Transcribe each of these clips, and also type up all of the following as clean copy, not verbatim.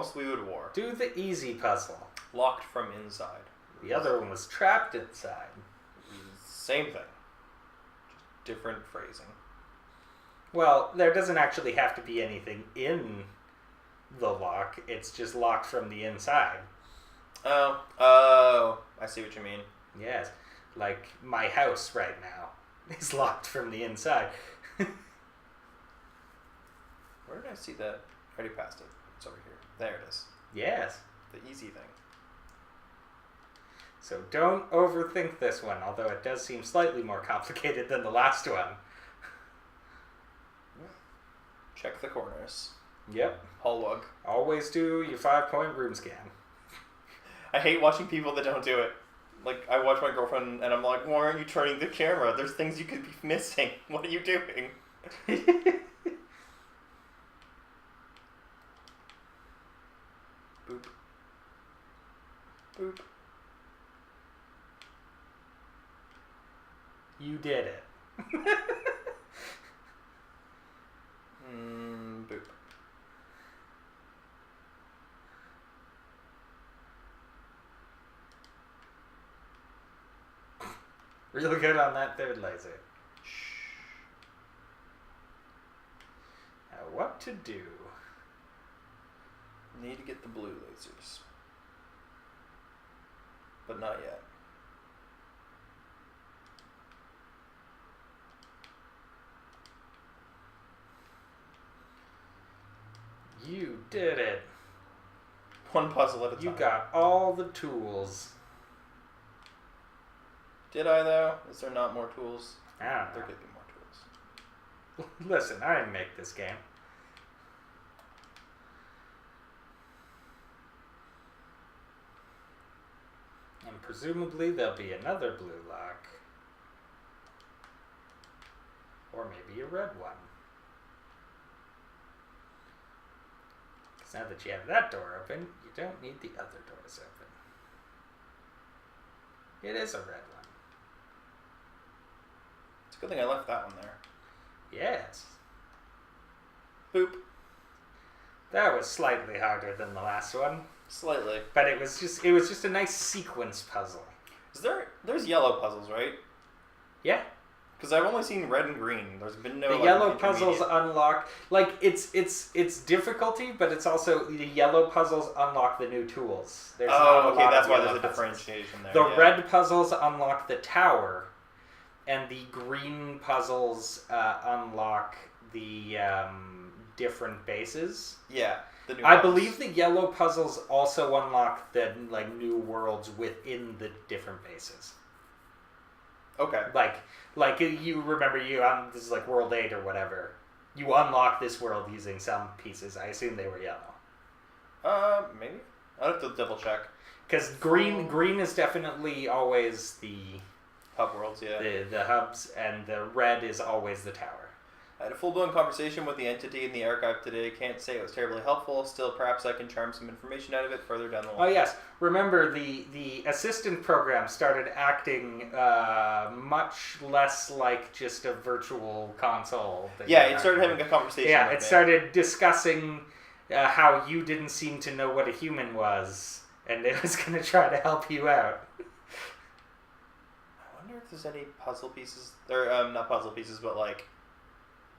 almost we would war. Do the easy puzzle. Locked from inside. The other one was trapped inside. Same thing. Just different phrasing. Well, there doesn't actually have to be anything in the lock. It's just locked from the inside. Oh, I see what you mean. Yes. Like my house right now is locked from the inside. Where did I see that? I already passed it. It's over here. There it is. Yes. The easy thing. So don't overthink this one, although it does seem slightly more complicated than the last one. Check the corners. Yep. Hullwug. Always do your 5-point room scan. I hate watching people that don't do it. Like, I watch my girlfriend and I'm like, why aren't you turning the camera? There's things you could be missing. What are you doing? Boop. Boop. You did it. Boop. Really good on that third laser. Now what to do? Need to get the blue lasers. But not yet. You did it. One puzzle at a time. You got all the tools. Did I, though? Is there not more tools? I don't know. There could be more tools. Listen, I didn't make this game. And presumably there'll be another blue lock. Or maybe a red one. Because now that you have that door open, you don't need the other doors open. It is a red one. It's a good thing I left that one there. Yes. Boop. That was slightly harder than the last one. Slightly. But it was just a nice sequence puzzle. There's yellow puzzles, right? Yeah. Because I've only seen red and green. There's been no. The yellow puzzles unlock, like it's difficulty, but it's also the yellow puzzles unlock the new tools. There's not a lot that's of why yellow there's a puzzles. differentiation there. The red puzzles unlock the tower, and the green puzzles unlock the different bases. Yeah. The new I ones. believe the yellow puzzles also unlock the new worlds within the different bases. Okay. Like you remember this is like World 8 or whatever. You unlock this world using some pieces. I assume they were yellow. Maybe. I'll have to double check. Because green is definitely always the Hub worlds, yeah. the hubs, and the red is always the tower. I had a full-blown conversation with the entity in the archive today. Can't say it was terribly helpful. Still, perhaps I can charm some information out of it further down the line. Oh yes, remember the assistant program started acting much less like just a virtual console. Yeah, it started having a conversation. Yeah, with it me. started discussing how you didn't seem to know what a human was, and it was going to try to help you out. I wonder if there's any puzzle pieces, or not puzzle pieces, but like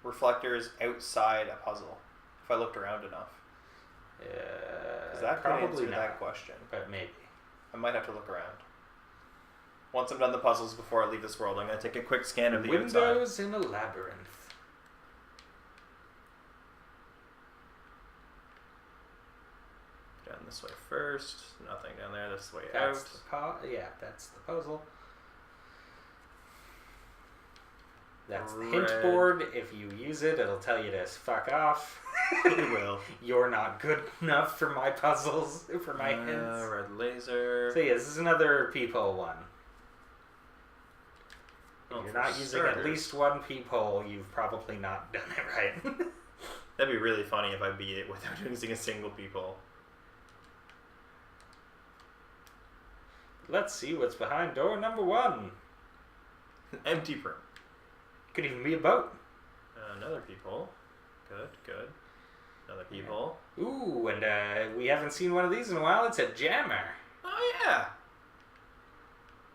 reflectors outside a puzzle. If I looked around enough. Because that could probably answer not, that question. but maybe. I might have to look around. Once I'm done the puzzles before I leave this world, I'm going to take a quick scan of the Windows outside. in a labyrinth. Down this way first. Nothing down there. This way That's out. that's the puzzle. That's the Red. hint board. If you use it, it'll tell you to fuck off. It will. You're not good enough for my puzzles, for my hints. Red laser. So yeah, this is another peephole one. If Oh, you're for not using starters. at least one peephole, you've probably not done it right. That'd be really funny if I beat it without using a single peephole. Let's see what's behind door number 1. Empty room. Could even be a boat. Another peephole. Good, good. Other people. Ooh, and we haven't seen one of these in a while. It's a jammer. Oh, yeah.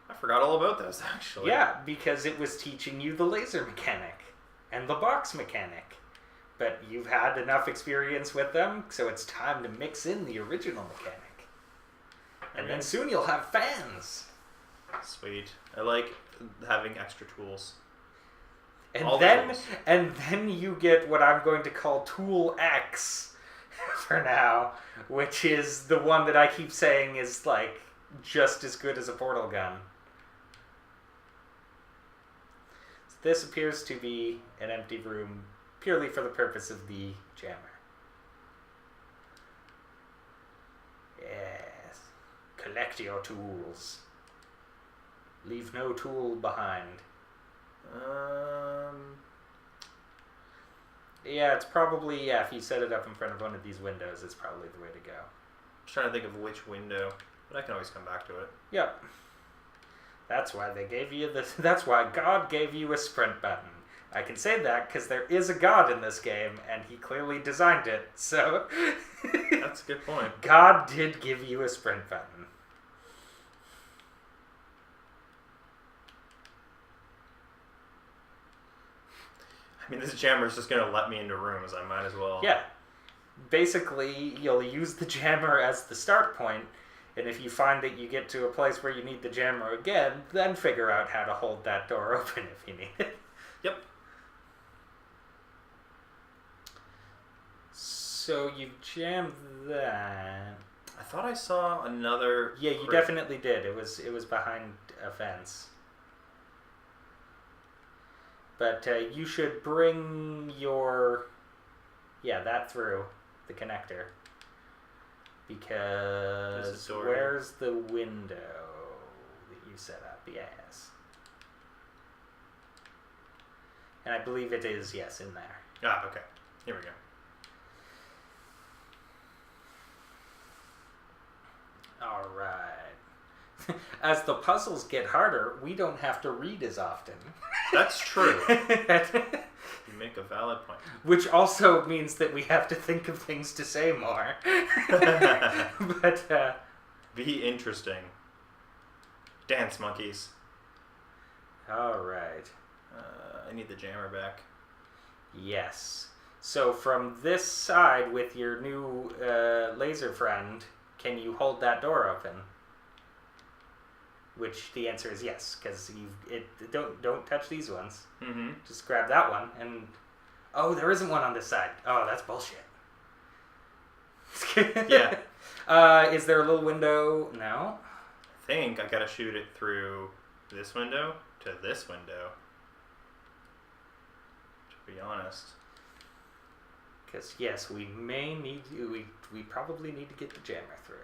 I forgot all about this, actually. Yeah, because it was teaching you the laser mechanic and the box mechanic. But you've had enough experience with them, so it's time to mix in the original mechanic. And then soon you'll have fans. Sweet. I like having extra tools. And then you get what I'm going to call Tool X for now, which is the one that I keep saying is like just as good as a portal gun. So this appears to be an empty room purely for the purpose of the jammer. Yes. Collect your tools. Leave no tool behind. Yeah, it's probably, if you set it up in front of one of these windows, it's probably the way to go. I'm trying to think of which window, but I can always come back to it. Yep. That's why they gave you this. That's why God gave you a sprint button. I can say that because there is a God in this game, and he clearly designed it, so... That's a good point. God did give you a sprint button. I mean, this jammer is just going to let me into rooms. I might as well. Yeah. Basically, you'll use the jammer as the start point, and if you find that you get to a place where you need the jammer again, then figure out how to hold that door open if you need it. Yep. So you jammed that. I thought I saw another... Yeah, you definitely did. It was behind a fence. But you should bring your... Yeah, that through the connector. Because where's the window that you set up? Yes. And I believe it is, yes, in there. Ah, okay. Here we go. All right. As the puzzles get harder, we don't have to read as often. That's true. You make a valid point. Which also means that we have to think of things to say more. But be interesting. Dance monkeys. All right. I need the jammer back. Yes. So from this side with your new laser friend, can you hold that door open? Which the answer is yes, because don't touch these ones. Mm-hmm. Just grab that one and there isn't one on this side. Oh, that's bullshit. Yeah. Is there a little window? No. I think I gotta shoot it through this window to this window. To be honest. Because yes, we may need to. We probably need to get the jammer through.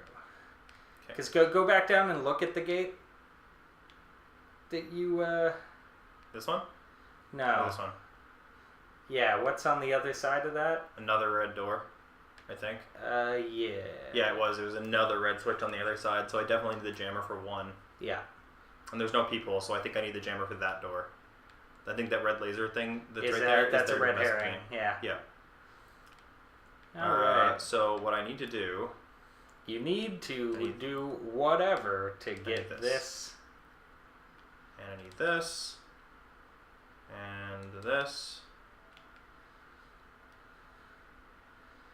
Because go back down and look at the gate. That you This one? No. Oh, this one. Yeah, what's on the other side of that? Another red door, I think. Yeah. Yeah, it was. It was another red switch on the other side, so I definitely need the jammer for one. Yeah. And there's no people, so I think I need the jammer for that door. I think that red laser thing that's right there. That's a red herring. Yeah. Yeah. Alright. So what I need to do... You need to do whatever to get this. And I need this. And this.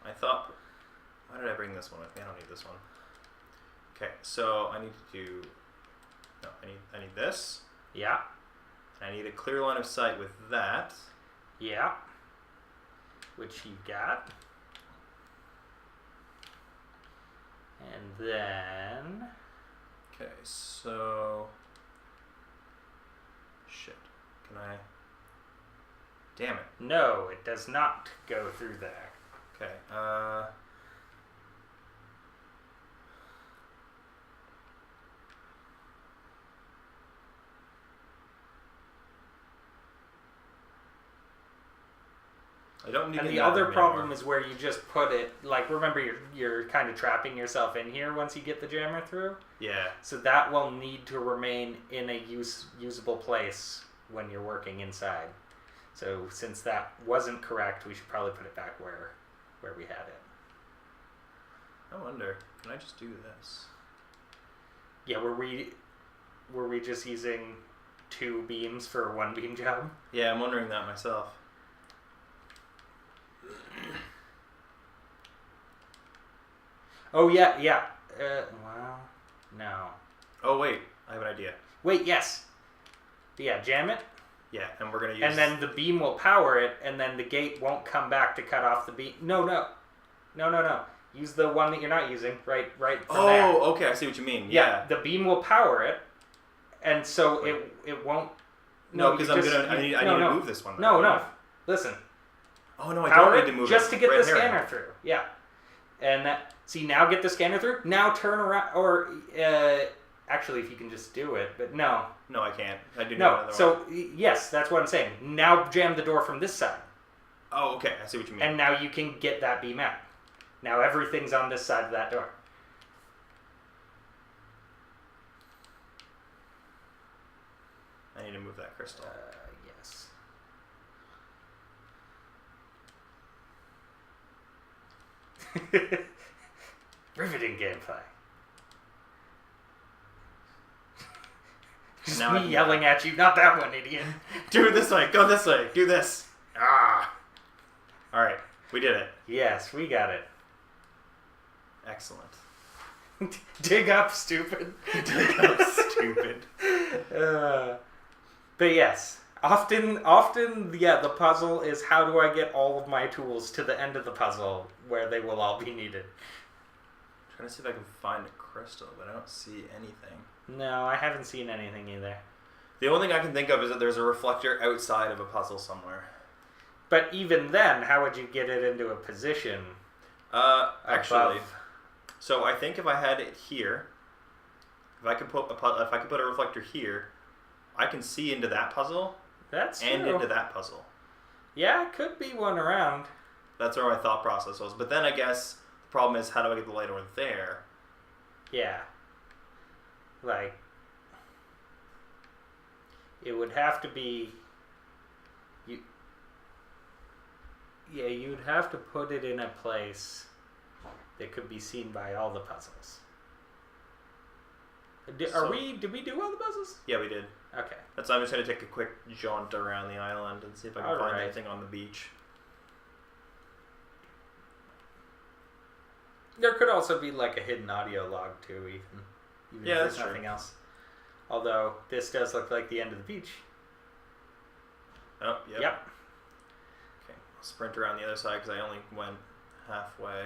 I thought... Why did I bring this one with me? I don't need this one. Okay, so I need to do... No, I need this. Yeah. I need a clear line of sight with that. Yeah. Which you got. And then... Okay, so... Shit. Can I... Damn it. No, it does not go through there. Okay, I don't need. And the other problem is where you just put it. Like, remember, you're kind of trapping yourself in here once you get the jammer through. Yeah. So that will need to remain in a usable place when you're working inside. So since that wasn't correct, we should probably put it back where where we had it. I wonder, can I just do this? Yeah, were we just using 2 beams for a 1 beam job? Yeah, I'm wondering that myself. Oh, yeah. Well, no. Oh, wait. I have an idea. Wait, yes. Yeah, jam it. Yeah, and we're going to use... And then the beam will power it, and then the gate won't come back to cut off the beam. No. Use the one that you're not using, right from there. Oh, okay, I see what you mean. Yeah. The beam will power it, and so it won't... No, because I need to move this one. No. Listen. Oh, no, I power don't need to move just it. to get Red the herring. scanner through. Yeah. And see, now get the scanner through. Now turn around, or actually, if you can just do it, but no. No, I can't. I do No. another So one. yes, that's what I'm saying. Now jam the door from this side. Oh, okay. I see what you mean. And now you can get that beam out. Now everything's on this side of that door. I need to move that crystal. Yes. Riveting gameplay. Just Now I me can- yelling at you, not that one, idiot. Do it this way. Go this way. Do this. Ah. All right. We did it. Yes, we got it. Excellent. Dig up, stupid. Dig up, stupid. But yes, often, yeah, the puzzle is how do I get all of my tools to the end of the puzzle where they will all be needed. I'm trying to see if I can find a crystal, but I don't see anything. No, I haven't seen anything either. The only thing I can think of is that there's a reflector outside of a puzzle somewhere. But even then, how would you get it into a position? Actually, above? so I think if I had it here, if I could put a reflector here, I can see into that puzzle That's and true. into that puzzle. Yeah, could be one around. That's where my thought process was. But then I guess the problem is, how do I get the light over there? Yeah. Like, it would have to be... you'd have to put it in a place that could be seen by all the puzzles. Did we do all the puzzles? Yeah, we did. Okay. That's why I'm just going to take a quick jaunt around the island and see if I can find anything on the beach. There could also be like a hidden audio log too, even Yeah, if that's there's true. nothing else. Although this does look like the end of the beach. Oh, yep. Yep. Okay, I'll sprint around the other side because I only went halfway.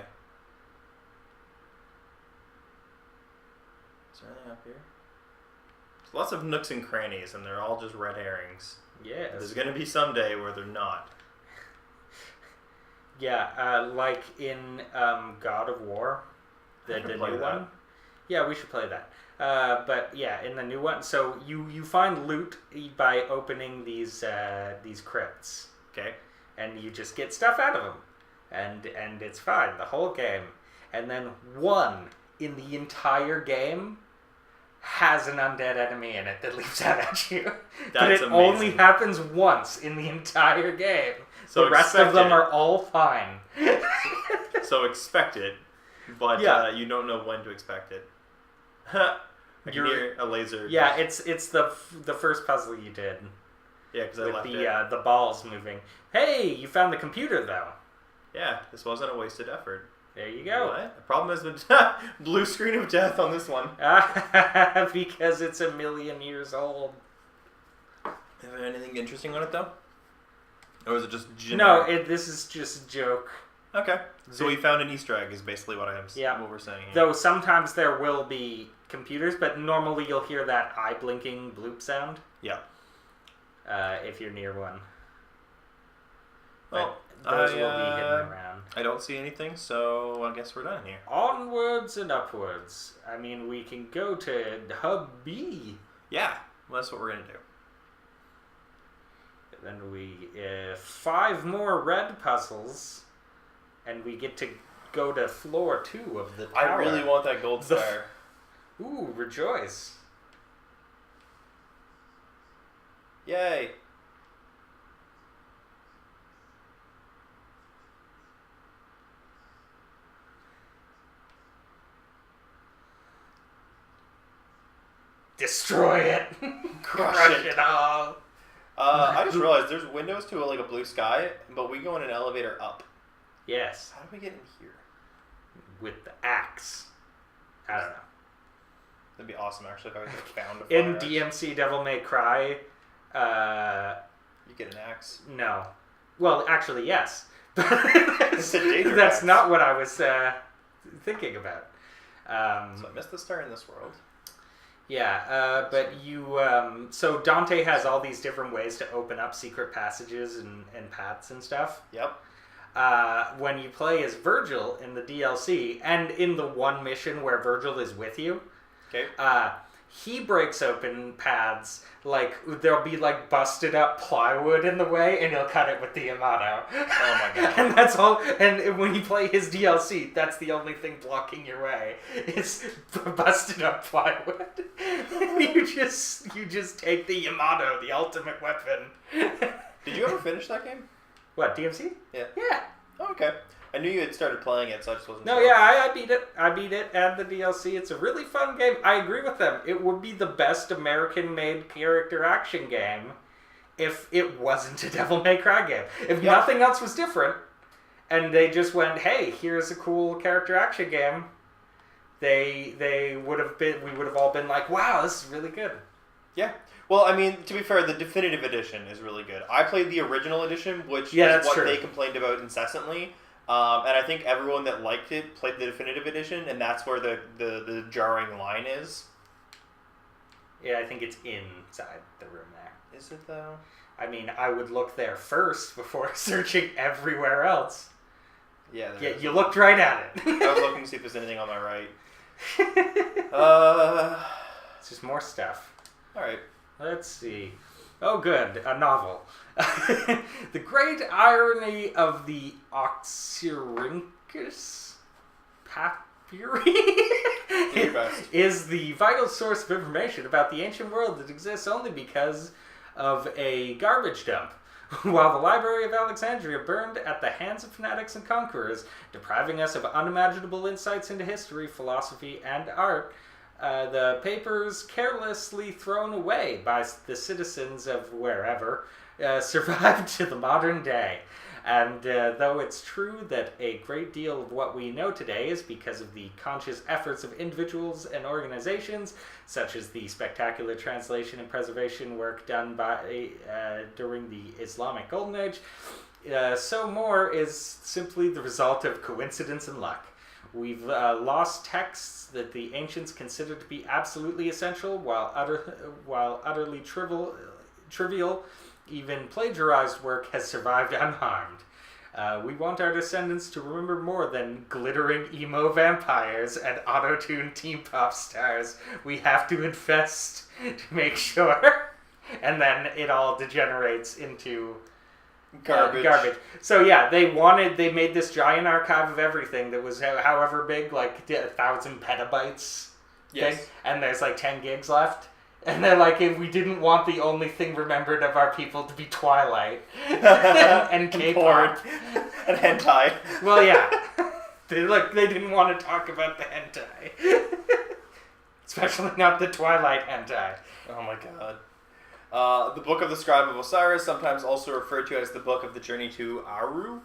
Is there anything up here? There's lots of nooks and crannies, and they're all just red herrings. Yes. There's going to be some day where they're not. Yeah, like in God of War, the haven't new played one. that. Yeah, we should play that. But yeah, in the new one, so you find loot by opening these crypts, Okay. and you just get stuff out of them, and it's fine the whole game. And then one in the entire game has an undead enemy in it that leaps out at you. But it That's only amazing. happens once in the entire game. So The rest of expect them it. are all fine. So expect it, but Yeah. you don't know when to expect it. I can You're- hear a laser. Yeah, it's the first puzzle you did Yeah, because I with left the it. the balls moving. Hey, you found the computer though. Yeah, this wasn't a wasted effort. There you go. What? The problem is the blue screen of death on this one. Because it's 1,000,000 years old. Is there anything interesting on it though? Or is it just No, generic? this is just a joke. Okay. So we found an Easter egg is basically what Yeah. what we're saying here. Though sometimes there will be computers, but normally you'll hear that eye blinking bloop sound. Yeah. If you're near one. Well, But those will be hidden around. I don't see anything, so I guess we're done here. Onwards and upwards. I mean, we can go to Hub B. Yeah, well, that's what we're gonna do. Then we 5 more red puzzles, and we get to go to floor 2 of the tower. I really want that gold The- star. Ooh, rejoice! Yay! destroy it, Crush it. it all. I just realized there's windows to a blue sky, but we go in an elevator up. Yes. How do we get in here? With the axe. I don't know. That'd be awesome, actually, if I was found a fire In axe. DMC Devil May Cry, You get an axe. no. Well, actually, yes. It's a danger That's axe. not what I was thinking about. So I missed the star in this world. Yeah, but you... so Dante has all these different ways to open up secret passages and paths and stuff. Yep. When you play as Virgil in the DLC, and in the one mission where Virgil is with you, Okay. he breaks open paths, like, there'll be, like, busted up plywood in the way, and he'll cut it with the Yamato. Oh my god. And that's all, and when you play his DLC, that's the only thing blocking your way, is busted up plywood. you just take the Yamato, the ultimate weapon. Did you ever finish that game? What, DMC? Yeah. Yeah. Oh, okay. I knew you had started playing it, so I just wasn't No, sure. yeah, I beat it. I beat it and the DLC. It's a really fun game. I agree with them. It would be the best American-made character action game if it wasn't a Devil May Cry game. If nothing else was different, and they just went, hey, here's a cool character action game, they would have been, we would have all been like, wow, this is really good. Yeah. Well, I mean, to be fair, the definitive edition is really good. I played the original edition, which Yeah, is what true. they complained about incessantly. And I think everyone that liked it played the definitive edition, and that's where the jarring line is. Yeah, I think it's inside the room there. Is it, though? I mean, I would look there first before searching everywhere else. Yeah, Yeah, you looked right at it. I was looking to see if there's anything on my right. It's just more stuff. Alright. Let's see. Oh, good. A novel. The great irony of the Oxyrhynchus papyri your best. is the vital source of information about the ancient world that exists only because of a garbage dump. While the Library of Alexandria burned at the hands of fanatics and conquerors, depriving us of unimaginable insights into history, philosophy, and art, the papers carelessly thrown away by the citizens of wherever survived to the modern day. And though it's true that a great deal of what we know today is because of the conscious efforts of individuals and organizations, such as the spectacular translation and preservation work done by during the Islamic Golden Age, so more is simply the result of coincidence and luck. We've lost texts that the ancients considered to be absolutely essential, while utterly trivial, even plagiarized work has survived unharmed. We want our descendants to remember more than glittering emo vampires and auto-tuned teen pop stars. We have to invest to make sure. And then it all degenerates into garbage. So yeah, they made this giant archive of everything that was however big, like 1,000 petabytes. Yes. Thing, and there's like 10 gigs left. And they're like, if we didn't want the only thing remembered of our people to be Twilight and K-pop. And hentai. Well, yeah. They didn't want to talk about the hentai. Especially not the Twilight hentai. Oh my god. The Book of the Scribe of Osiris, sometimes also referred to as the Book of the Journey to Aru,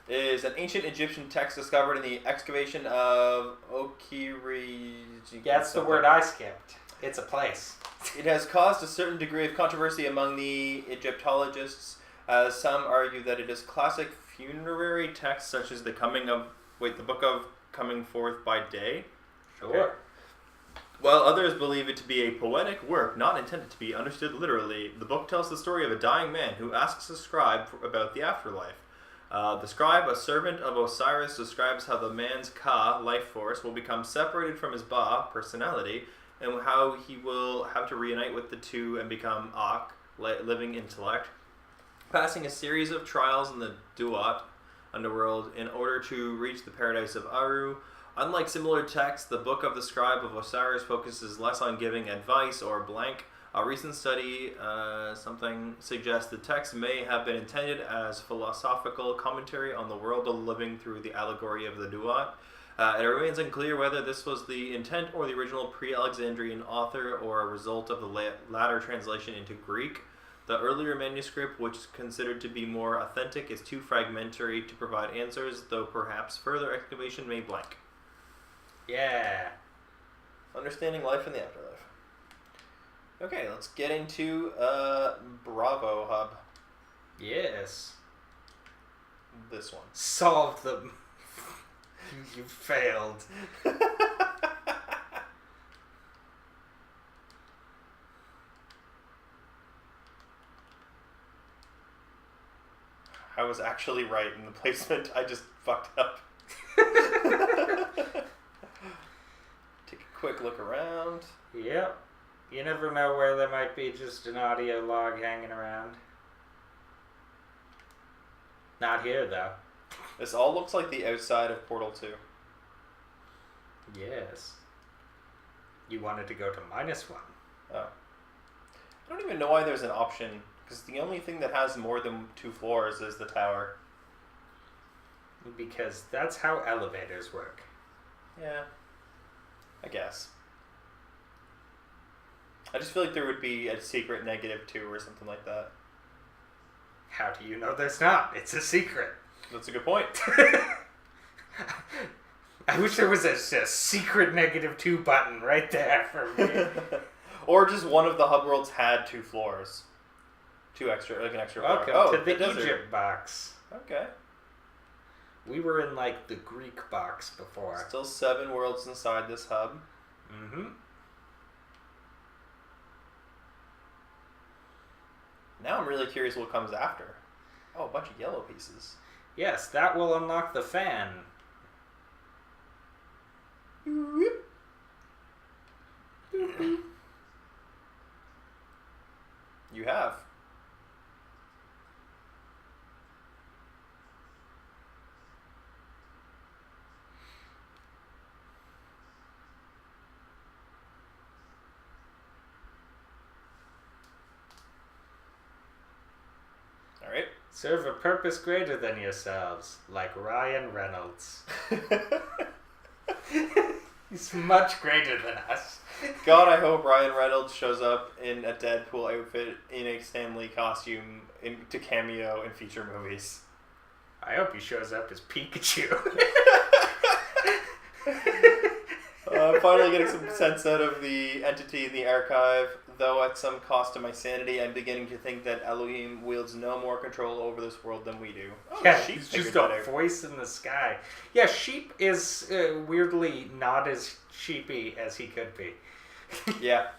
is an ancient Egyptian text discovered in the excavation of Okiri... Yeah, that's the word I skipped. It's a place. It has caused a certain degree of controversy among the Egyptologists, as some argue that it is classic funerary text such as the Book of Coming Forth by Day. Sure. Okay. While others believe it to be a poetic work not intended to be understood literally, the book tells the story of a dying man who asks a scribe about the afterlife. The scribe, a servant of Osiris, describes how the man's Ka, life force, will become separated from his Ba, personality, and how he will have to reunite with the two and become Ak, living intellect, passing a series of trials in the Duat, underworld, in order to reach the paradise of Aru. Unlike similar texts, the Book of the Scribe of Osiris focuses less on giving advice or blank. A recent study suggests the text may have been intended as philosophical commentary on the world of living through the allegory of the Duat. It remains unclear whether this was the intent or the original pre-Alexandrian author or a result of the latter translation into Greek. The earlier manuscript, which is considered to be more authentic, is too fragmentary to provide answers, though perhaps further excavation may blank. Yeah. Understanding life in the afterlife. Okay, let's get into Bravo Hub. Yes. This one. Solved them. You failed. I was actually right in the placement. I just fucked up. Take a quick look around. Yep. You never know where there might be just an audio log hanging around. Not here, though. This all looks like the outside of Portal 2. Yes. You wanted to go to -1. Oh. I don't even know why there's an option, because the only thing that has more than 2 floors is the tower. Because that's how elevators work. Yeah. I guess. I just feel like there would be a secret -2 or something like that. How do you know there's not? It's a secret. That's a good point. I wish there was a secret -2 button right there for me. Or just one of the hub worlds had 2 floors. 2 extra, like an extra floor. Welcome to the Egypt box. Okay. We were in, like, the Greek box before. Still 7 worlds inside this hub. Mm-hmm. Now I'm really curious what comes after. Oh, a bunch of yellow pieces. Yes, that will unlock the fan. You have. Alright. Serve a purpose greater than yourselves, like Ryan Reynolds. He's much greater than us. God, I hope Ryan Reynolds shows up in a Deadpool outfit in a Stan Lee costume to cameo in future movies. I hope he shows up as Pikachu. I'm finally getting some sense out of the entity in the archive, though at some cost to my sanity, I'm beginning to think that Elohim wields no more control over this world than we do. Oh, yeah, Sheep he's figured just that a out. voice in the sky. Yeah, Sheep is weirdly not as sheepy as he could be. Yeah.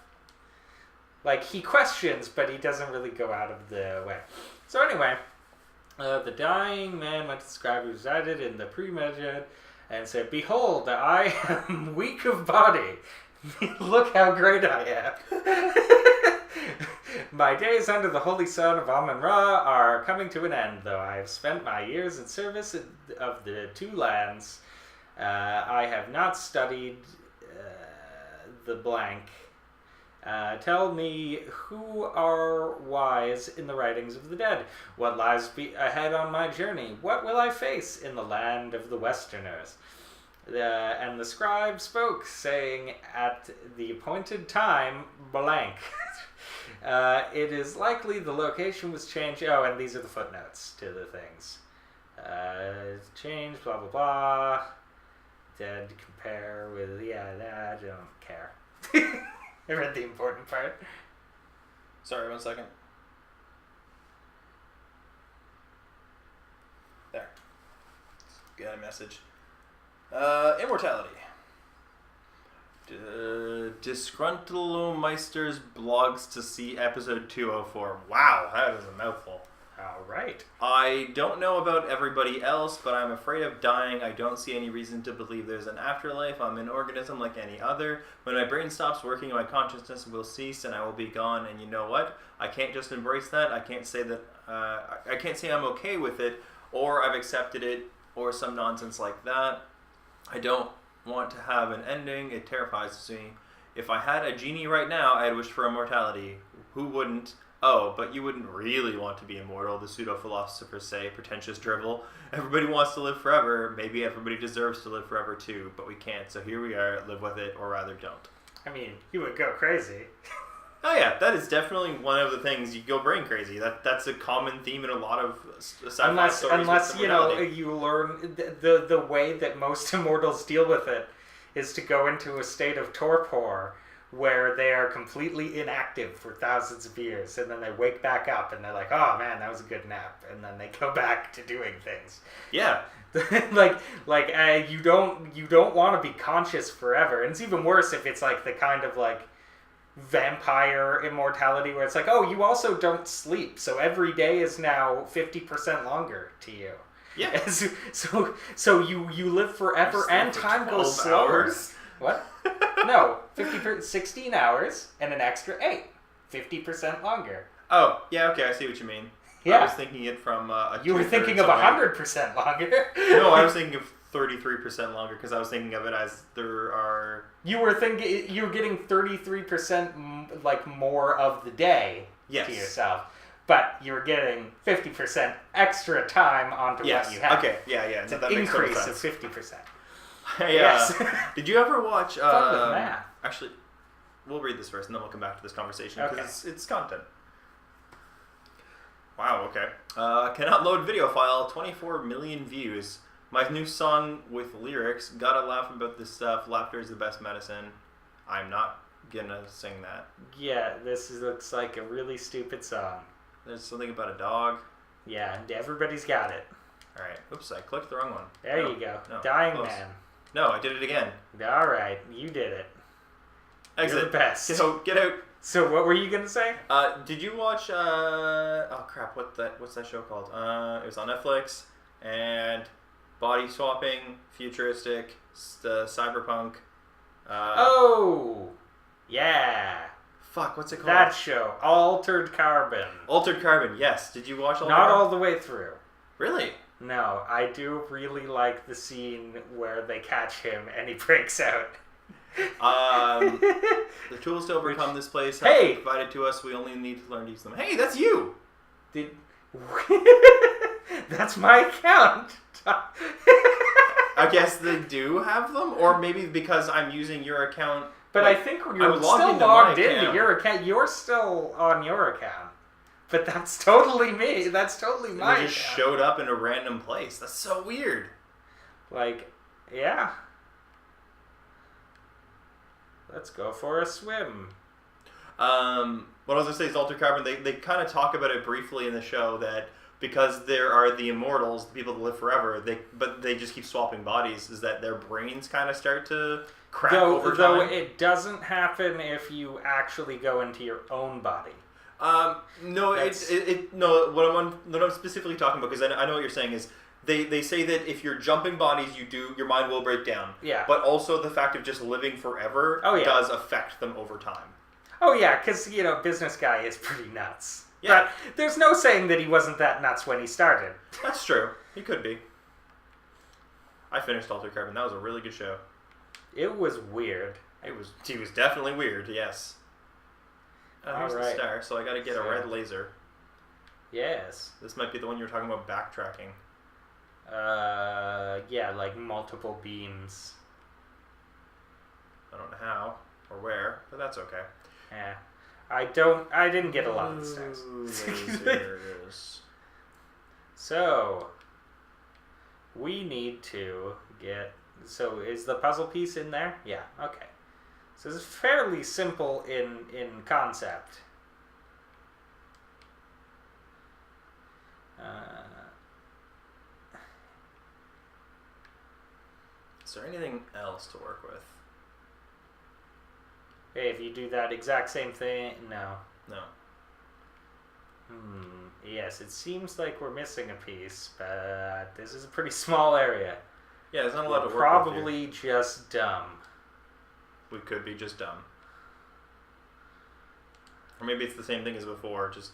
Like, he questions, but he doesn't really go out of the way. So anyway, the dying man went to the scribe who resided in the pre-measured and said, "Behold, I am weak of body. Look how great I am. My days under the holy sun of Amun-Ra are coming to an end, though I have spent my years in service of the 2 lands. I have not studied the blank. Tell me who are wise in the writings of the dead. What lies ahead on my journey? What will I face in the land of the Westerners?" And the scribe spoke, saying, "At the appointed time, blank." It is likely the location was changed. Oh, and these are the footnotes to the things. Changed, blah, blah, blah. Dead, compare with, I don't care. I read the important part. Sorry, 1 second. There. Got a message. Immortality. Disgruntlemeister's blogs to see episode 204. Wow, that is a mouthful. All right. I don't know about everybody else, but I'm afraid of dying. I don't see any reason to believe there's an afterlife. I'm an organism like any other. When my brain stops working, my consciousness will cease and I will be gone. And you know what? I can't just embrace that. I can't say that. I can't say I'm okay with it, or I've accepted it, or some nonsense like that. I don't want to have an ending. It terrifies me. If I had a genie right now, I'd wish for immortality. Who wouldn't? Oh, but you wouldn't really want to be immortal, the pseudo-philosophers say, pretentious drivel. Everybody wants to live forever. Maybe everybody deserves to live forever too, but we can't. So here we are, live with it, or rather don't. I mean, you would go crazy. Oh yeah, that is definitely one of the things. You go brain crazy. That's a common theme in a lot of sci-fi stories. Unless you know, you learn the way that most immortals deal with it is to go into a state of torpor where they are completely inactive for thousands of years, and then they wake back up and they're like, "Oh man, that was a good nap," and then they go back to doing things. Yeah, you don't want to be conscious forever, and it's even worse if it's like the kind of like vampire immortality where it's like, oh, you also don't sleep, so every day is now 50% longer to you. Yeah. So you live forever and time goes slower. Hours. What? No, 16 hours and an extra 8. 50% longer. Oh, yeah, okay, I see what you mean. Yeah. I was thinking it from you were thinking of 100% longer. No, I was thinking of 33% longer because I was thinking of it as there are... You were getting 33% like more of the day to yourself. But you're getting 50% extra time onto what you have. Okay, yeah. It's that an makes total increase sense. of 50%. Hey, Yes. Did you ever watch... Fun with math. Actually, we'll read this first and then we'll come back to this conversation Okay. because it's content. Wow, okay. Cannot load video file, 24 million views. My new song with lyrics, gotta laugh about this stuff, laughter is the best medicine. I'm not gonna sing that. Yeah, looks like a really stupid song. There's something about a dog. Yeah, and everybody's got it. Alright, oops, I clicked the wrong one. There No, you go. no, Dying close. Man. No, I did it again. Alright, you did it. Exit. You're the best. Get out. So what were you going to say? Did you watch, oh crap, what's that show called? It was on Netflix, and body swapping, futuristic, cyberpunk. Oh! Yeah. Fuck, what's it called? That show. Altered Carbon. Altered Carbon, yes. Did you watch Altered Not Carbon? all the way through. Really? No, I do really like the scene where they catch him and he breaks out. The tools to overcome this place have been provided to us. We only need to learn to use them. Hey, that's you! That's my account. I guess they do have them, or maybe because I'm using your account. But like, I think you're I'm logged still into logged my into account. your account. You're still on your account. But that's totally me. That's totally And my they just account. showed up in a random place. That's so weird. Like, yeah. Let's go for a swim. What I was going to say is Altered Carbon, they kind of talk about it briefly in the show that because there are the immortals, the people that live forever, but they just keep swapping bodies, is that their brains kind of start to crack over time. Though it doesn't happen if you actually go into your own body. No, no. What I'm specifically talking about, because I know what you're saying is they say that if you're jumping bodies, your mind will break down. Yeah. But also the fact of just living forever does affect them over time. Oh yeah, because business guy is pretty nuts. Yeah. But there's no saying that he wasn't that nuts when he started. That's true. He could be. I finished Altered Carbon. That was a really good show. It was weird. He was definitely weird. Yes. Here's the Alright. star, so I gotta get a red laser. Yes. This might be the one you were talking about backtracking. Yeah, like multiple beams. I don't know how or where, but that's okay. Yeah. I didn't get a lot of the stars. Lasers. So, we need to get... So, is the puzzle piece in there? Yeah, okay. So, it's fairly simple in concept. Is there anything else to work with? Hey, if you do that exact same thing... No. No. Yes, it seems like we're missing a piece, but this is a pretty small area. Yeah, there's not a lot to work with Probably just dumb. We could be just dumb. Or maybe it's the same thing as before, just...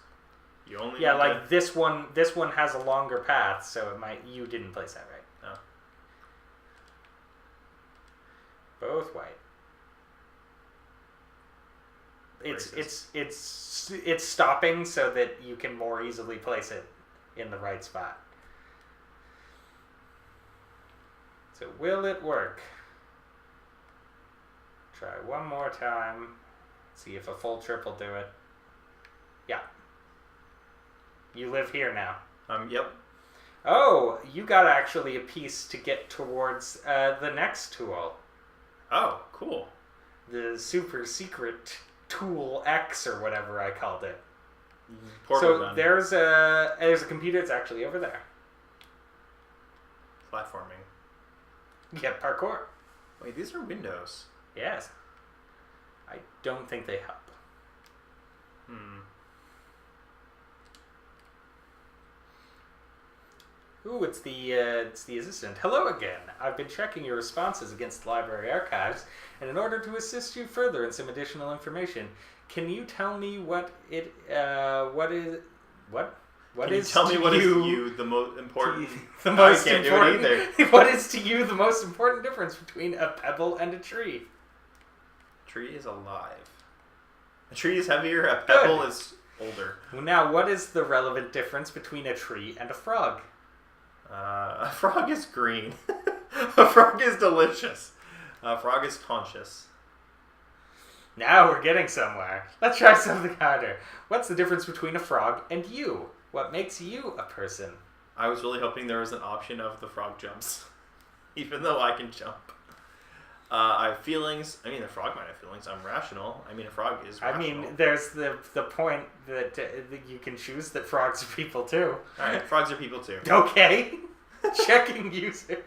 You only Yeah, need like to... this one has a longer path, so you didn't place that right. Oh. Both white. it's stopping so that you can more easily place it in the right spot. So will it work? Try one more time. See if a full trip will do it. Yeah. You live here now. Yep. Oh, you got actually a piece to get towards the next tool. Oh, cool. The super secret tool X or whatever I called it. Portal So gun. there's a computer that's actually over there. Platforming. Yeah, parkour. Wait, these are windows. Yes. I don't think they help. Ooh, it's the assistant. Hello again. I've been checking your responses against the library archives, and in order to assist you further in some additional information, can you tell me what is to you the most important? The most I can't important. do it either. What is to you the most important difference between a pebble and a tree? Tree is alive. A tree is heavier. A pebble is older. Now, what is the relevant difference between a tree and a frog? A frog is green. A frog is delicious. A frog is conscious. Now we're getting somewhere. Let's try something harder. What's the difference between a frog and you? What makes you a person? I was really hoping there was an option of the frog jumps. Even though I can jump. I have feelings. I mean, a frog might have feelings. I'm rational. I mean, a frog is rational. I mean, there's the point that you can choose that frogs are people too. Alright, frogs are people too. Okay. Checking user.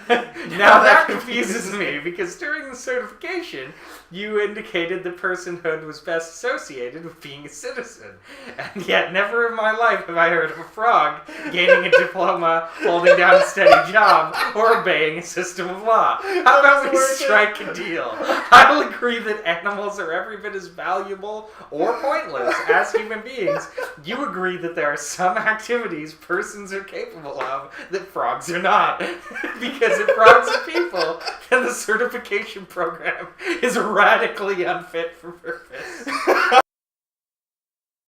Now that confuses me because during the certification, you indicated that personhood was best associated with being a citizen. And yet, never in my life have I heard of a frog gaining a diploma, holding down a steady job, or obeying a system of law. How about we strike a deal? I'll agree that animals are every bit as valuable or pointless as human beings. You agree that there are some activities persons are capable of that frogs are not. Because if frogs are people, then the certification program is radically unfit for purpose.